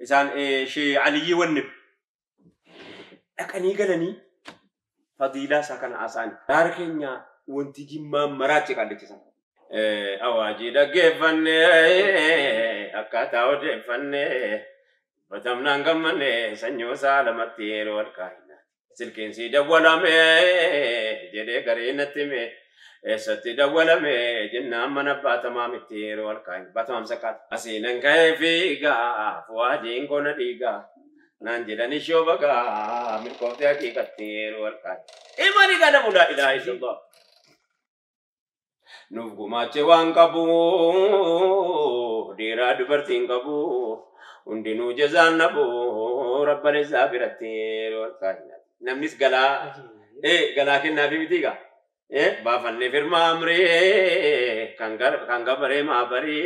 إنسان شيء علي والنب أكني قالني فضيلة سكن عسان داركنيا وانتجي ما مراتك على تسان أواجي دقيفن أكاتا ودفن فتمنا نغمن سنيو سالمتير والكاينة سلكين سيدا ولا مي جدي قرينة مي ستي دولا مي جنا من باتما متير والكاينة باتما مسكات أسينن كيفيقا فواجين كون ديقا نانجلني شوبقا من كوفتي حقيقتير والكاينة إيماني كان لا إله إلا الله نوفو ما چوان كبو ديرا دبرتين كبو undinu jazaan nabo rabbani zabirati walkainat namnis gala gala kenna fi bitiga baafanne firma amre kanga bare ma bare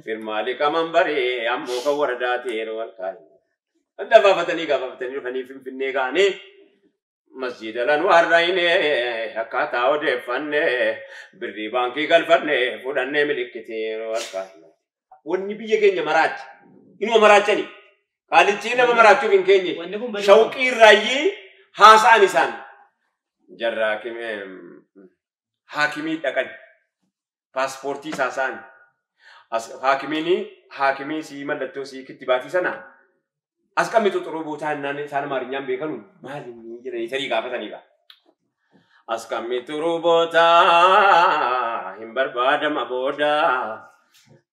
firma li kaman bare ammo ka waradati walkainat anda baafatani rufani finne gaane masjid al-anwar raine hakata ode fanne birri banki galfanne fudanne milikiti walkainat wonni biye kenya maraj إنه مراتني قال الجينا ما مراتو من كيني شوقي الرأي هاسا نسان جراك حاكمي تكن باسبورتي ساسان حاكمي سي ملتو سي كتباتي سنة أسكامي تطربوتا ناني سان مارينيام بيكانون مالي جري سري غافتني با أسكامي تطربوتا همبر بادم أبودا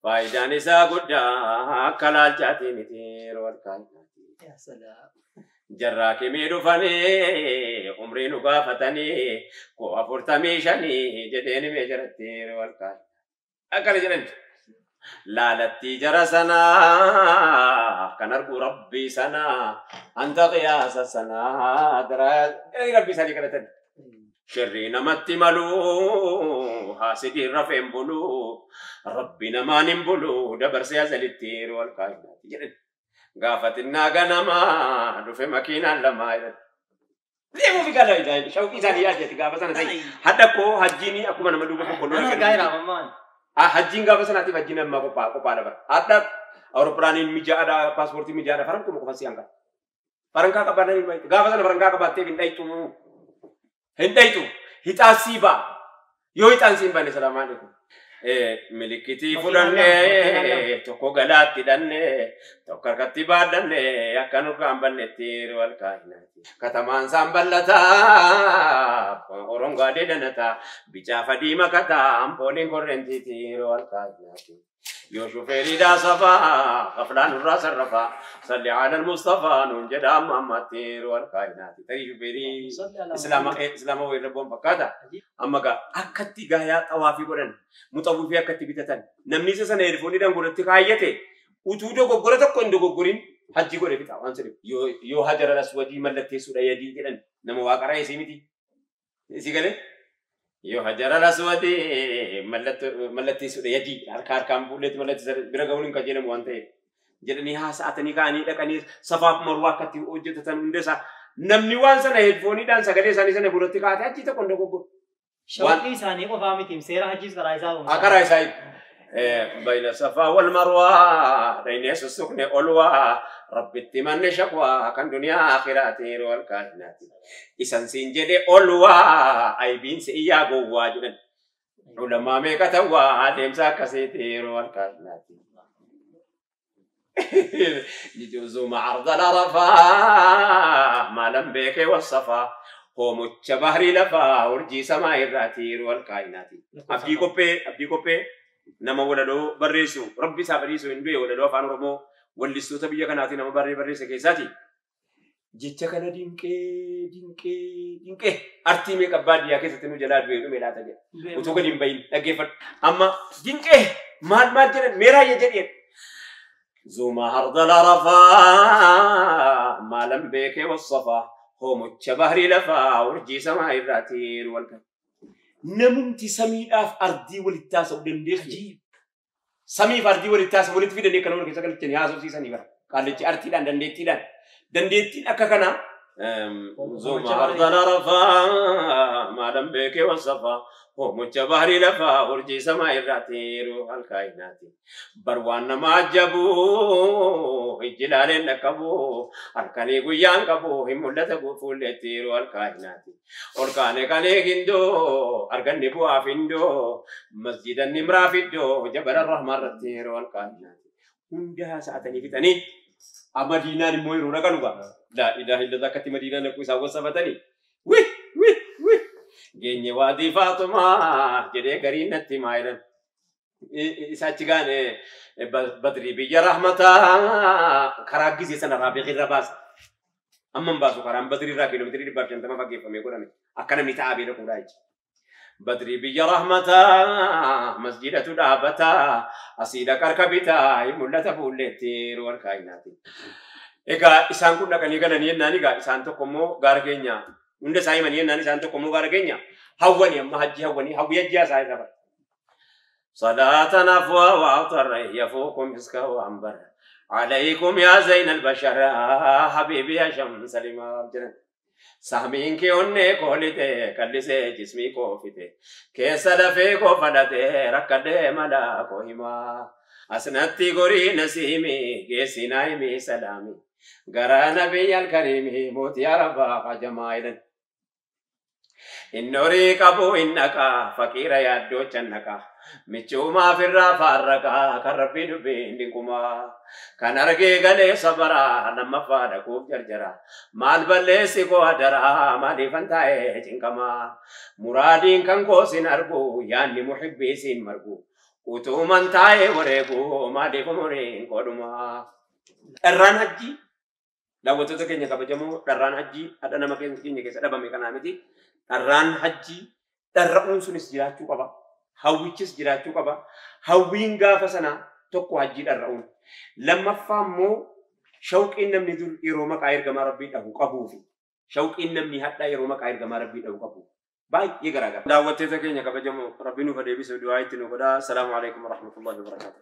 فايدان ساقودا كلال جاتي متير والكاينات يا سلام جراكي ميرو فاني عمري نقافتني كو أفورتامي شاني جديني ميجرتير والكاينات أكال جرنت لالتي جرسنا كنرقو ربي سنا أنت قياس سنا دراج ربي سالي كرتن شرين متي ملو حاسدي رفين بلو ربنا ما نمبلو دبر سياسة للتير والكائنات جرد قافتنا غنما دفع مكينا لما ليه مو في قال إذا شوقي زانيات جت قافتنا زي حتى كو حجيني أكو من مدوبة كلنا أنا غير أمان حجين قافتنا تي حجينا ما كوبا دبر حتى أوروبراني ميجا ada pasporti ميجا ada فرنك كم كفاسي angka فرنكا كبرنا ini قافتنا فرنكا كباتي بندai tu هندai tu hitasiba yo hitansimba ni salamu alaikum milikiti fudanne toko galatti danne tokkar kattiba danne akkanu kambanne tir wal kainati kataman samballata oronga de danata bicha fadima kata ampolin korrenti tir wal kainati yo shuferi da safa aflan ras rafa salli ala al mustafa nun jada muhammad tir wal kainati tari shuferi islam wa rabbum bakata amma ga akatti gaya tawafi godan mutawifi akatti bitatan namni sana erfoni dan godatti kayate utudo gogorata ko ndo gogorin haji gode bita wansiri yo hajara aswadi mallate suda yadi gidan nama waqara isimiti isigale yo hajara aswadi mallate suda yadi harkar kambulet mallate bira gawlin kajena wante jedani ha saatani kani dakani safaf marwa katti ojjatatan ndesa namni wansana erfoni dan sagale sani sana godatti kayate haji ta ko ndo gogor شوقي ساني وفامي تيم سيرا حجيز كرايزا كرايزا بين الصفا والمروة بين السكن أولوا رب التمن شقوا كان دنيا آخراتي والكائنات إسان سنجد أولوا أي بين سيا جوا جدا علماء مكتوا عالم ساكسيتي والكائنات يجوز معرض العرفة ما لم بك والصفا هو متشبهري لفا ورجي سماء الراتير والكائنات أبدي كوبي نما ولدو بريسو ربي سابريسو إندوي ولدو فان رمو واللسو تبيا كناتي نما بريسو كيساتي جيتشا كنا دينكي أرتي ميك أبادي أكيد ستنو جلاد بيرو ميلا تجي وتوكل يمبين لقيفت أما دينكي ما جرى ميرا يجري زوما هرد العرفا ما لم بيك والصفا هو متشبهري لفا ورجي سماء الراتير والكائنات نمتي سمي أف أرضي ولتاس ودندخ سمي فردي ولتاس ولت في دندخ كانوا كيسا كنتني هذا سوسي سني برا قال لي أرتي دان دندتي أككنا زوم أرض العرفة ما لم بك وصفا ومج بحري لفا ورجي سماء الراتير الكائنات بروان ما جبو إجلال نكبو أركاني قيان كبو هم لتبو فولتير الكائنات أركاني كاني جندو أركاني بوا فيندو مسجد النمرا فيدو جبل الرحمن الراتير الكائنات هندها ساعتني في تاني أمدينة المويرو نكانوكا لا إله إلا الله كتي مدينة نكوي ساوا سبتني وي وي وي جيني وادي فاطمة جدي قرينة تمايرن إساتيغان بدري بيجا رحمتا خراجي سيسنا رابي غير باس أمم باسو خرام بدري راكي لو بدري بارجن تما فاقي فمي قولاني أكنا متعابي لكم رايج بدري بيجا رحمتا مسجدة دابتا أسيدا كركبتا يمولة فولتير والكائنات Ega isaan kun dhaqanii galanii yennaan egaa isaan tokko immoo gaara keenya hunda isaa himanii yennaan isaan tokko immoo gaara keenya hawwanii amma hajji hawwanii hawwii hajjii isaa irra bara. Salaatan afwaa wa'atarra yafuukum iska wa'ambar alaykum yaa zayn albashar habibi ya shamsa limaa jiran. Sahmiin kee onnee koolite kallisee jismii koofite keessa lafee koo fadhate rakkadhee malaa koo himaa asnatti gorii nasiimi geessinaa himii salaami. Gara Nabi al-Karim muti araba fajamailan innori qabu innaka fakira yaddo channaka michuma firra faraka karabbi dubbi ndikuma kan arge gale sabara namma fada ku jarjara mal balle siko adara mali fantae cinkama muradin kan ko sin argu yani muhibbi sin margu utuman tae moregu mali kumuri koduma erran haji daawwattoota keenya kabajamoo dharraan hajjii hadha nama keenya keessa dhabame kanaa miti dharraan hajjii dharra'uun sunis jiraachuu qaba hawwichis jiraachuu qaba hawwiin gaafa sana tokko hajjii dharra'uun lammaffaa immoo shawqiin namni dur yeroo maqaa ergamaa rabbii dhabu qabuu fi shawqiin namni hadhaa yeroo maqaa ergamaa rabbii dhabu qabu baay'ee garaagara daawwattoota keenya kabajamoo rabbii nuuf adeebisuu du'aa itti nu godhaa. Assalaamu alaikum warahmatullahi wabarakatuh.